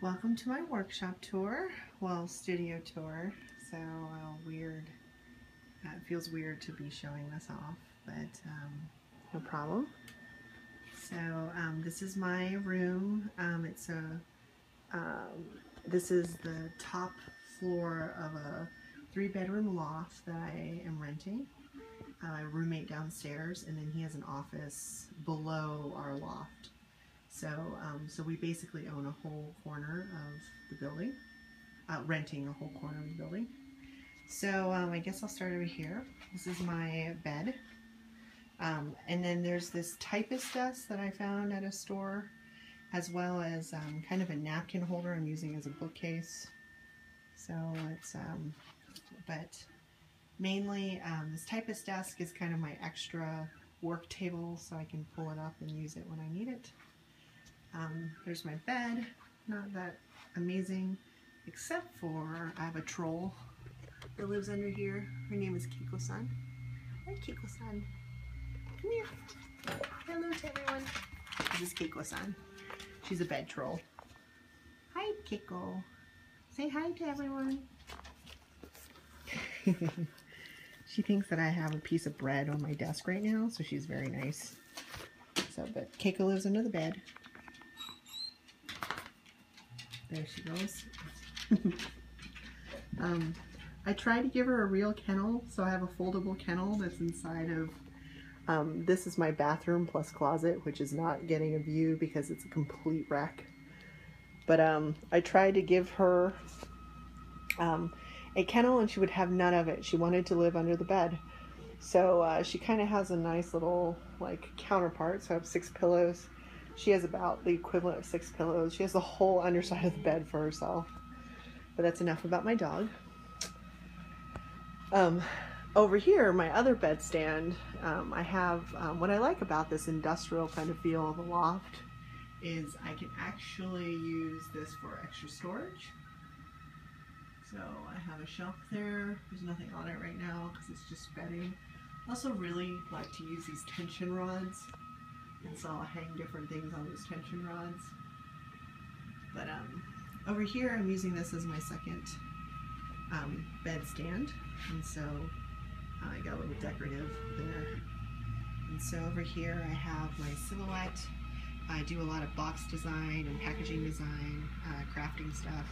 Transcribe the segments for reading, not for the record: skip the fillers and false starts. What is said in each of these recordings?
Welcome to my workshop tour, well, studio tour. So weird. It feels weird to be showing this off, but no problem. So this is my room. This is the top floor of a 3-bedroom loft that I am renting. My roommate downstairs, and then he has an office below our loft. So we basically own a whole corner of the building, renting a whole corner of the building. So I guess I'll start over here. This is my bed. And then there's this typist desk that I found at a store, as well as kind of a napkin holder I'm using as a bookcase. So it's, but mainly this typist desk is kind of my extra work table, so I can pull it up and use it when I need it. There's my bed, not that amazing, except for I have a troll that lives under here. Her name is Kiko-san. Hi, Kiko-san. Come here. Hello to everyone. This is Kiko-san. She's a bed troll. Hi, Kiko. Say hi to everyone. She thinks that I have a piece of bread on my desk right now, so she's very nice. So, but Keiko lives under the bed. There she goes. I tried to give her a real kennel, so I have a foldable kennel that's inside of, this is my bathroom plus closet, which is not getting a view because it's a complete wreck. But I tried to give her a kennel, and she would have none of it. She wanted to live under the bed. So she kind of has a nice little like counterpart. So I have 6 pillows. She has about the equivalent of 6 pillows. She has the whole underside of the bed for herself. But that's enough about my dog. Over here, my other bed stand, I have, what I like about this industrial kind of feel of a loft is I can actually use this for extra storage. So I have a shelf there. There's nothing on it right now because it's just bedding. I also really like to use these tension rods, and so I'll hang different things on those tension rods. But over here I'm using this as my second bed stand, and so I got a little decorative there. And so over here I have my silhouette. I do a lot of box design and packaging design, crafting stuff.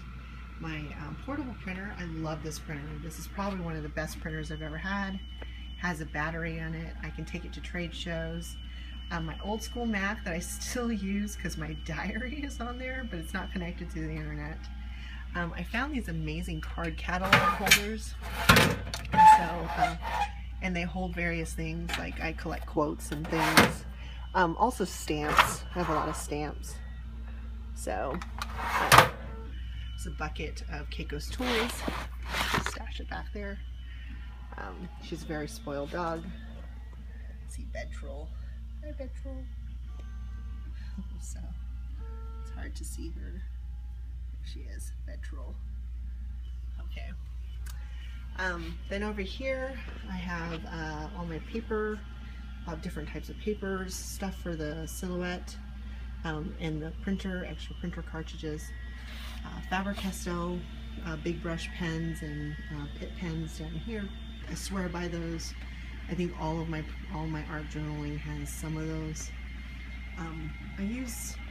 My portable printer, I love this printer. This is probably one of the best printers I've ever had. Has a battery on it. I can take it to trade shows. My old school Mac that I still use because my diary is on there, but it's not connected to the internet. I found these amazing card catalog holders. And they hold various things, like I collect quotes and things. Also stamps. I have a lot of stamps. So it's a bucket of Keiko's toys. Stash it back there. She's a very spoiled dog. Let's see, bed troll. Hi, bed troll. So it's hard to see her. There she is, bed troll. Okay. Then over here I have all my paper, different types of papers, stuff for the silhouette, and the printer, extra printer cartridges, Faber-Castell big brush pens and Pitt pens down here. I swear by those. I think all my art journaling has some of those. I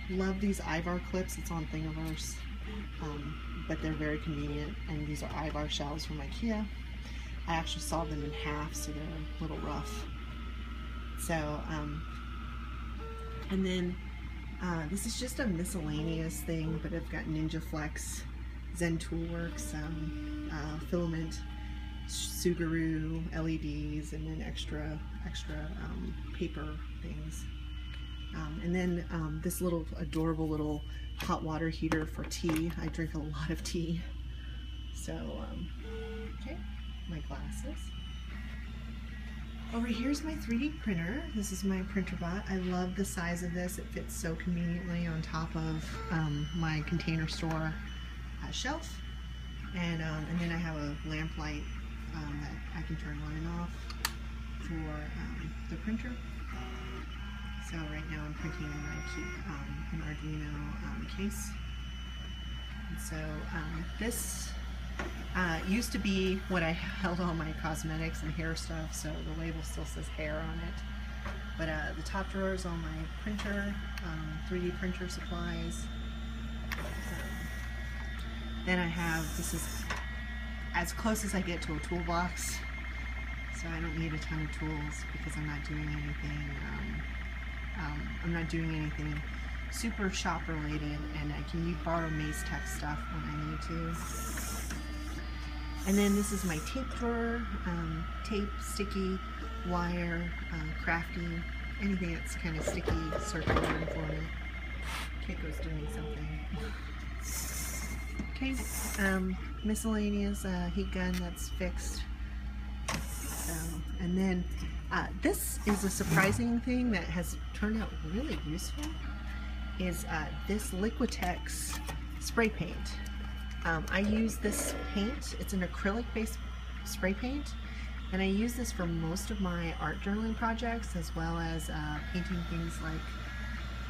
love these Ivar clips. It's on Thingiverse, but they're very convenient. And these are Ivar shelves from IKEA. I actually sawed them in half, so they're a little rough. So, and then this is just a miscellaneous thing, but I've got Ninja Flex, Zen Toolworks, filament, Sugaru, LEDs, and then extra paper things. And then this little adorable little hot water heater for tea. I drink a lot of tea. So, okay, my glasses. Over here's my 3D printer. This is my printer bot. I love the size of this. It fits so conveniently on top of my Container Store shelf. And then I have a lamp light that I can turn on and off for the printer. So right now I'm printing, and I keep an Arduino case. And so this used to be what I held all my cosmetics and hair stuff, so the label still says hair on it. But the top drawer is all my printer, 3D printer supplies. Then I have, this is as close as I get to a toolbox, so I don't need a ton of tools because I'm not doing anything super shop related, and I can borrow Maze Tech stuff when I need to. And then this is my tape drawer, tape, sticky, wire, crafting, anything that's kind of sticky, circular, informative. Keiko's doing something. Okay, miscellaneous heat gun that's fixed. So, and then this is a surprising thing that has turned out really useful, is this Liquitex spray paint. I use this paint, it's an acrylic based spray paint, and I use this for most of my art journaling projects, as well as painting things like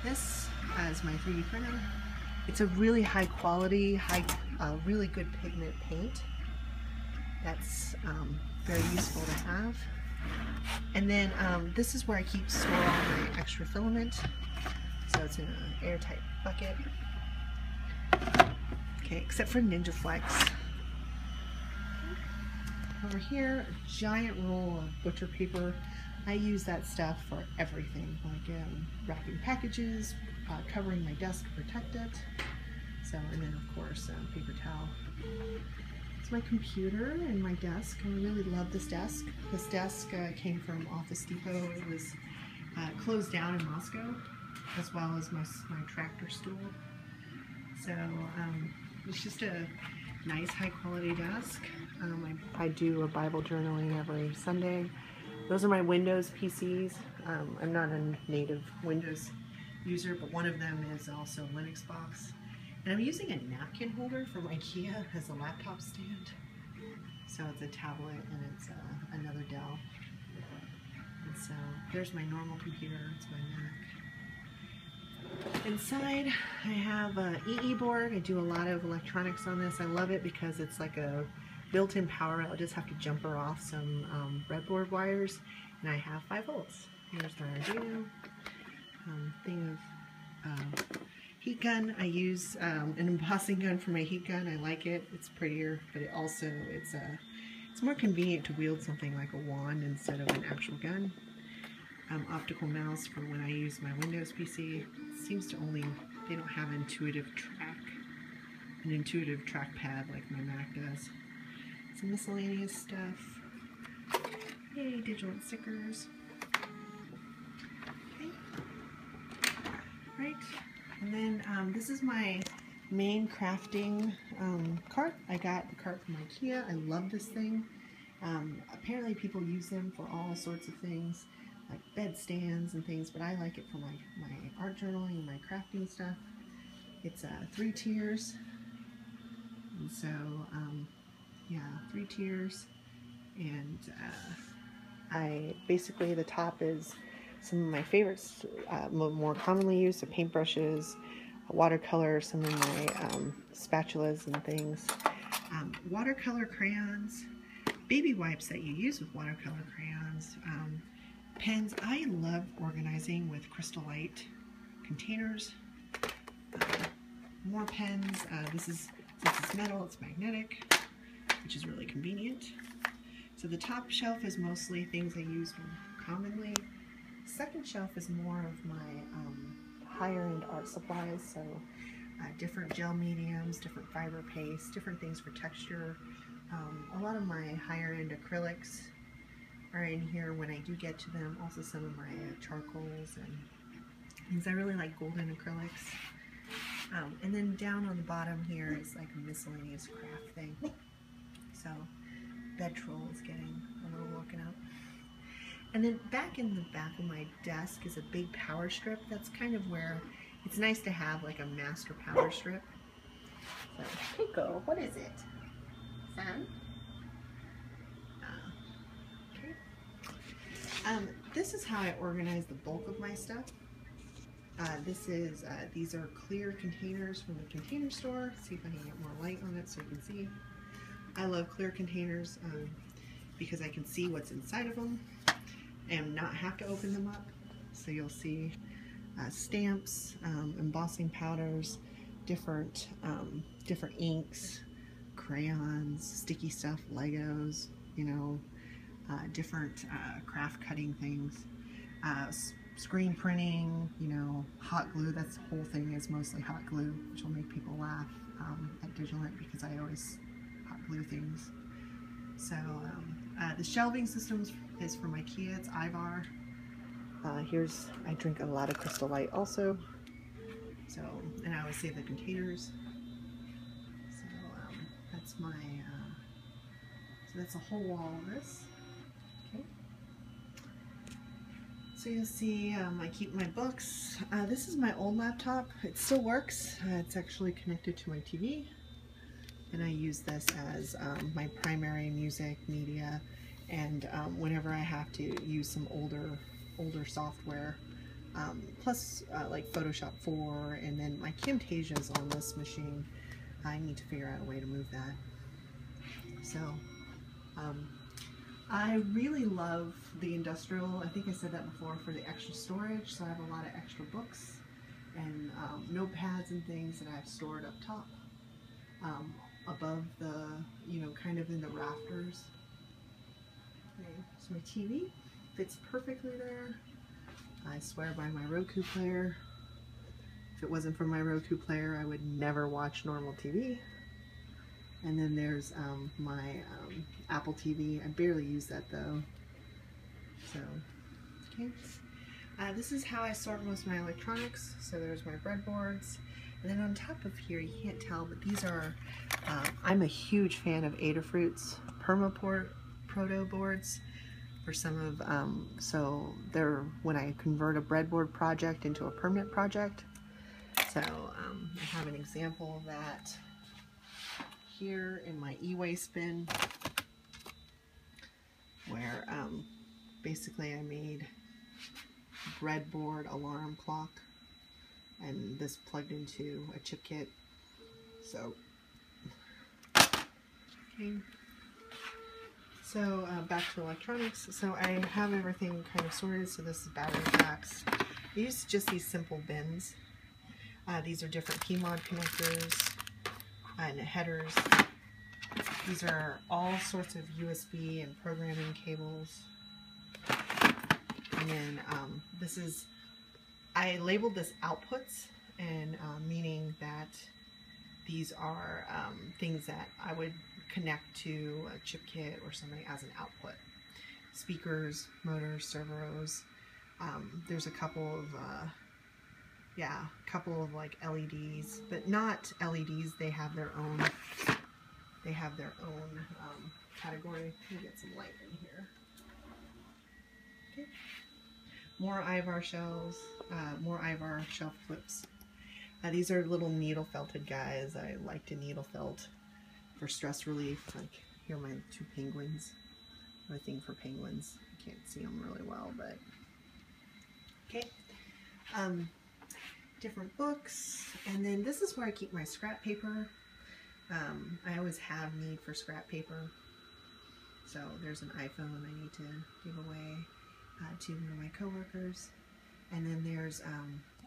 this as my 3D printer. It's a really high quality, really good pigment paint that's very useful to have. And then this is where I store all my extra filament, so it's in an airtight bucket. Okay, except for Ninja Flex. Over here, a giant roll of butcher paper. I use that stuff for everything, like wrapping packages, covering my desk to protect it. So, and then of course, paper towel. It's my computer and my desk. I really love this desk. This desk came from Office Depot. It was closed down in Moscow, as well as my tractor stool. So it's just a nice high quality desk. I do a Bible journaling every Sunday. Those are my Windows PCs. I'm not a native Windows user, but one of them is also a Linux box. And I'm using a napkin holder from IKEA as a laptop stand. So it's a tablet and it's another Dell. And so there's my normal computer, it's my Mac. Inside I have an EE board. I do a lot of electronics on this. I love it because it's like a built-in power. I'll just have to jumper off some breadboard wires, and I have 5 volts. Here's my Arduino. Thing of heat gun. I use an embossing gun for my heat gun. I like it. It's prettier, but it also it's more convenient to wield something like a wand instead of an actual gun. Optical mouse for when I use my Windows PC. It seems to they don't have an intuitive trackpad like my Mac does. Some miscellaneous stuff. Yay, digital stickers. Okay. Right. And then this is my main crafting cart. I got the cart from IKEA. I love this thing. Apparently people use them for all sorts of things, like bed stands and things, but I like it for my art journaling and my crafting stuff. It's 3 tiers, and so yeah, 3 tiers, and basically the top is some of my favorites, more commonly used, so paintbrushes, watercolor, some of my spatulas and things, watercolor crayons, baby wipes that you use with watercolor crayons, pens. I love organizing with Crystalite containers. More pens. Since it's metal, it's magnetic, which is really convenient. So the top shelf is mostly things I use commonly. Second shelf is more of my higher-end art supplies, so different gel mediums, different fiber pastes, different things for texture. A lot of my higher-end acrylics are in here when I do get to them. Also some of my charcoals and things. I really like golden acrylics. And then down on the bottom here is like a miscellaneous craft thing. So bed troll is getting a little woken up. And then back in the back of my desk is a big power strip. That's kind of where it's nice to have like a master power strip. So, Keiko, what is it? Son? Okay. This is how I organize the bulk of my stuff. These are clear containers from the container store. See if I can get more light on it so you can see. I love clear containers because I can see what's inside of them and not have to open them up. So you'll see stamps, embossing powders, different inks, crayons, sticky stuff, Legos, you know, different craft cutting things, screen printing, you know, hot glue. That's the whole thing, is mostly hot glue, which will make people laugh at Digilent because I always hot glue things. So the shelving system is from IKEA. It's Ivar. I drink a lot of Crystal Light also. So, and I always save the containers. So that's my, so that's a whole wall of this. Okay. So you'll see I keep my books. This is my old laptop. It still works. It's actually connected to my TV. And I use this as my primary music media, and whenever I have to use some older software, plus like Photoshop 4, and then my Camtasia is on this machine. I need to figure out a way to move that. So I really love the industrial, I think I said that before, for the extra storage. So I have a lot of extra books and notepads and things that I've stored up top, above the, you know, kind of in the rafters. Okay, so my TV fits perfectly there. I swear by my Roku player. If it wasn't for my Roku player, I would never watch normal TV. And then there's my Apple TV. I barely use that though. So, okay. This is how I sort most of my electronics. So there's my breadboards. And then on top of here, you can't tell, but these are, I'm a huge fan of Adafruit's Permaport Proto boards for some of, so they're, when I convert a breadboard project into a permanent project. So I have an example of that here in my e-waste bin, where basically I made breadboard alarm clock, and this plugged into a chip kit. So, okay. So back to electronics. So I have everything kind of sorted. So this is battery packs. I use just these simple bins. These are different PMOD connectors and headers. These are all sorts of USB and programming cables. And then this is, I labeled this outputs, and meaning that these are things that I would connect to a chip kit or something as an output. Speakers, motors, servos. There's a couple of like LEDs, but not LEDs. They have their own. They have their own category. Let me get some light in here. Okay. More Ivar shells. More Ivar shelf clips. These are little needle felted guys. I like to needle felt for stress relief. Like, here are my two penguins. I have a thing for penguins. I can't see them really well, but okay. Different books, and then this is where I keep my scrap paper. I always have need for scrap paper. So there's an iPhone I need to give away to one of my coworkers, and then there's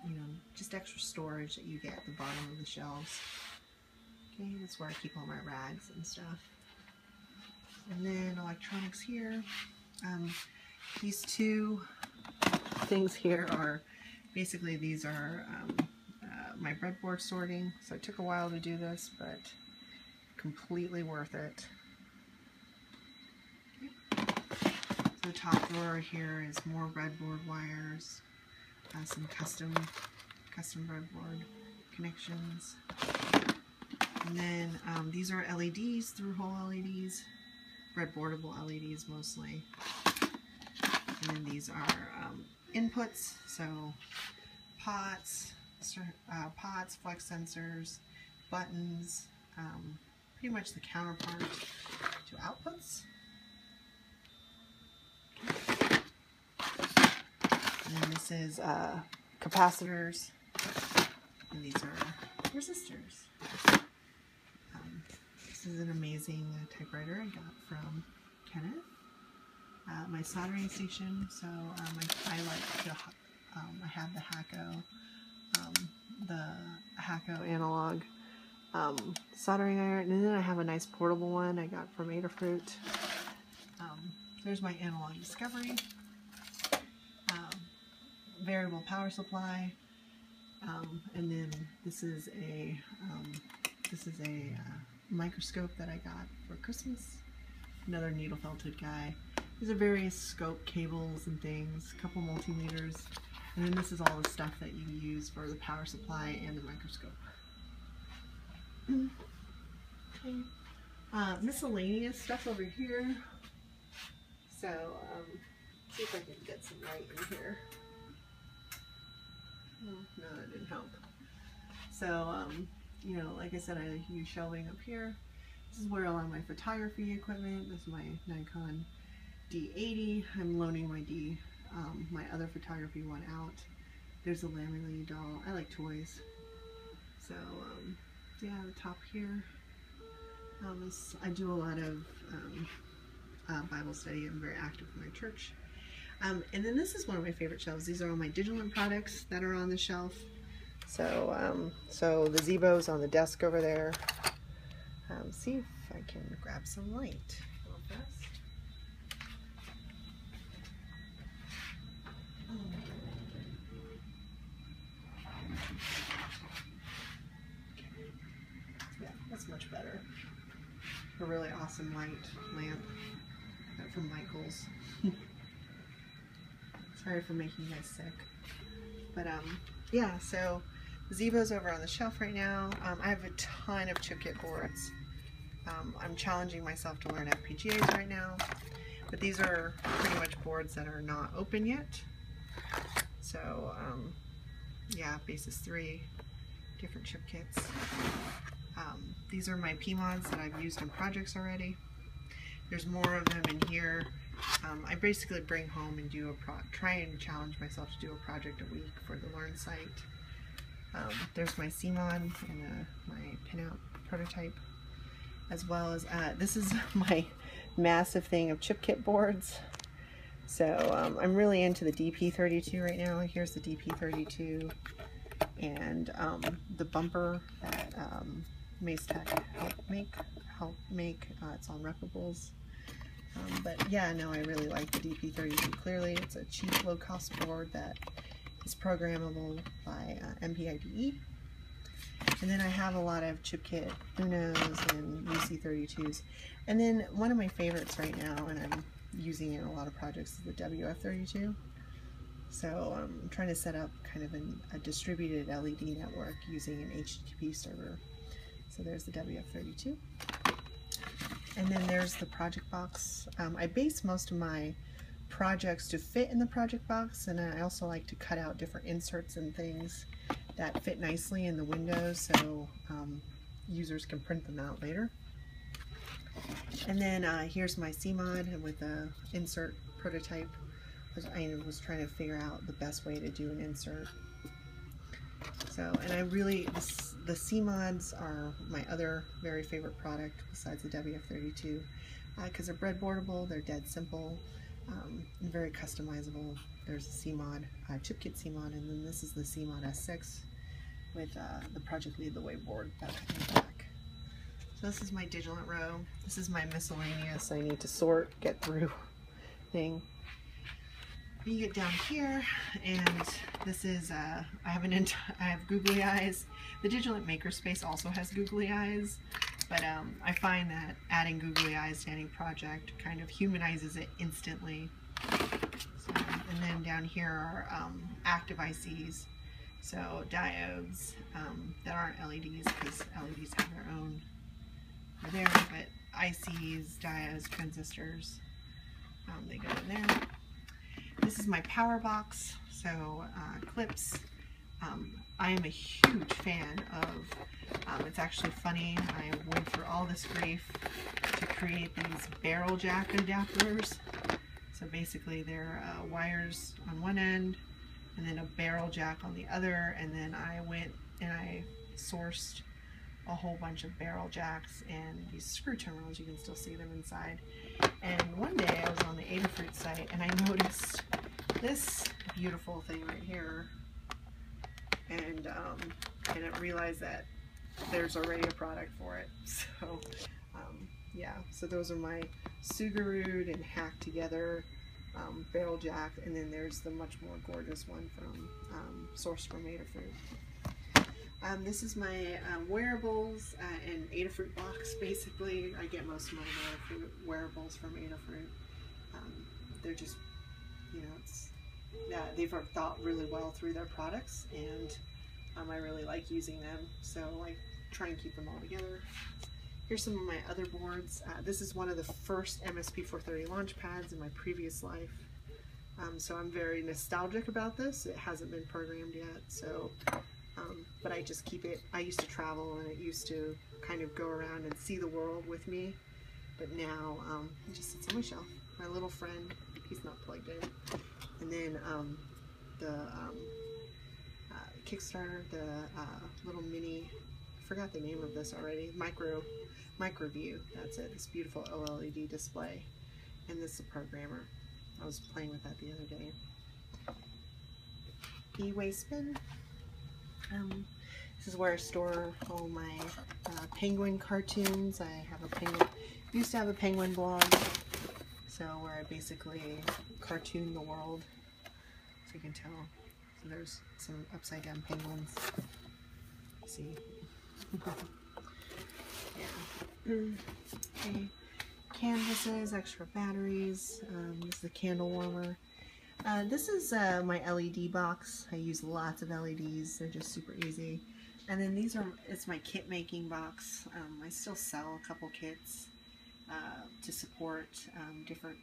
you know, just extra storage that you get at the bottom of the shelves. Okay, that's where I keep all my rags and stuff. And then electronics here. These two things here are basically, these are my breadboard sorting. So it took a while to do this, but completely worth it. Okay. So the top drawer here is more breadboard wires, some custom breadboard connections. And then these are LEDs, through-hole LEDs, breadboardable LEDs mostly. And then these are inputs, so pots, flex sensors, buttons, pretty much the counterpart to outputs. And then this is capacitors, and these are resistors. This is an amazing typewriter I got from Kenneth. My soldering station, so I like to, I have the Hacko analog soldering iron, and then I have a nice portable one I got from Adafruit. There's my analog discovery, variable power supply, and then this is a microscope that I got for Christmas. Another needle felted guy. These are various scope cables and things, a couple multimeters, and then this is all the stuff that you use for the power supply and the microscope. Okay. Miscellaneous stuff over here. So, see if I can get some light in here. Oh, no, that didn't help. So, you know, like I said, I use shelving up here. This is where a lot of my photography equipment. This is my Nikon D80. I'm loaning my other photography one out. There's a Lammy Lady doll. I like toys. So, yeah, the top here. I do a lot of Bible study. I'm very active in my church. And then this is one of my favorite shelves. These are all my Digilant products that are on the shelf. So, so the Zebo's on the desk over there. See if I can grab some light real fast. Yeah, that's much better. A really awesome light lamp from Michael's. Sorry for making you guys sick. But yeah, so the Zebo's over on the shelf right now. I have a ton of chip kit boards. I'm challenging myself to learn FPGAs right now, but these are pretty much boards that are not open yet. So yeah, Basis 3, different chip kits. These are my PMODs that I've used in projects already. There's more of them in here. I basically bring home and do try and challenge myself to do a project a week for the Learn site. There's my CMOD and my pinout prototype, as well as this is my massive thing of chip kit boards. So I'm really into the DP32 right now. Here's the DP32 and the bumper that Macetech helped make. It's on Replicables. But yeah, no, I really like the DP32. Clearly, it's a cheap, low-cost board that is programmable by MPIDE. And then I have a lot of chip kit Unos and UC32s. And then one of my favorites right now, and I'm using it in a lot of projects, is the WF32. So I'm trying to set up kind of a distributed LED network using an HTTP server. So there's the WF32. And then there's the project box. I base most of my projects to fit in the project box, and I also like to cut out different inserts and things that fit nicely in the windows so users can print them out later. And then here's my CMOD with the insert prototype. I was trying to figure out the best way to do an insert. So, and I really, the CMODs are my other very favorite product besides the WF32 because they're breadboardable, they're dead simple, and very customizable. There's a CMOD, chip kit CMOD, and then this is the CMOD S6 with the Project Lead the Way board back in the back. So this is my Digilant row. This is my miscellaneous, I need to sort, get through thing. You get down here, and this is, I have googly eyes. The Digilant Makerspace also has googly eyes, but I find that adding googly eyes to any project kind of humanizes it instantly. So, and then down here are active ICs, so diodes that aren't LEDs because LEDs have their own there, but ICs, diodes, transistors, they go in there. This is my power box, so clips. I am a huge fan of, it's actually funny, I went through all this grief to create these barrel jack adapters. So basically they're wires on one end, and then a barrel jack on the other, and then I went and I sourced a whole bunch of barrel jacks and these screw terminals. You can still see them inside. And one day I was on the Adafruit site and I noticed this beautiful thing right here, and I didn't realize that there's already a product for it. So yeah, so those are my Sugarude and hacked together barrel jack, and then there's the much more gorgeous one from sourced from Adafruit. This is my wearables and Adafruit box. Basically, I get most of my wearables from Adafruit. They're just, you know, they've thought really well through their products, and I really like using them. So I try and keep them all together. Here's some of my other boards. This is one of the first MSP430 launch pads in my previous life. So I'm very nostalgic about this. It hasn't been programmed yet, so but I just keep it. I used to travel and it used to kind of go around and see the world with me, but now it just sits on my shelf. My little friend, he's not plugged in. And then the Kickstarter, the little mini, I forgot the name of this already, micro view, that's it, this beautiful OLED display. And this is a programmer. I was playing with that the other day. E-waste bin. This is where I store all my penguin cartoons. I have a penguin, used to have a penguin blog, so where I basically cartoon the world, so you can tell. So there's some upside down penguins. See? Yeah. Okay. Canvases, extra batteries. This is the candle warmer. This is my LED box. I use lots of LEDs. They're just super easy. And then these are, it's my kit making box. I still sell a couple kits to support different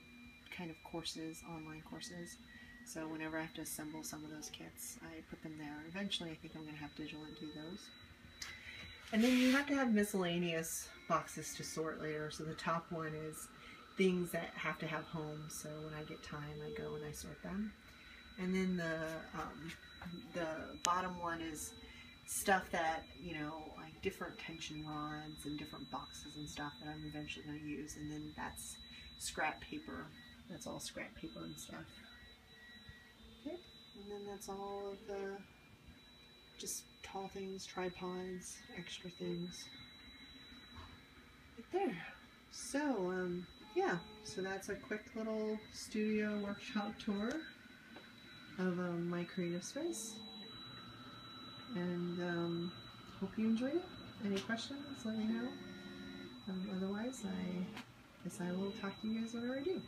kind of courses, online courses. So whenever I have to assemble some of those kits, I put them there. Eventually I think I'm going to have digital and do those. And then you have to have miscellaneous boxes to sort later. So the top one is things that have to have homes. So when I get time, I go and I sort them. And then the bottom one is stuff that, you know, like different tension rods and different boxes and stuff that I'm eventually going to use. And then that's scrap paper. That's all scrap paper and stuff. Okay. And then that's all of the just tall things, tripods, extra things. Right there. So, yeah, so that's a quick little studio workshop tour of my creative space. And hope you enjoyed it. Any questions, let me know. Otherwise, I guess I will talk to you guys whenever I do.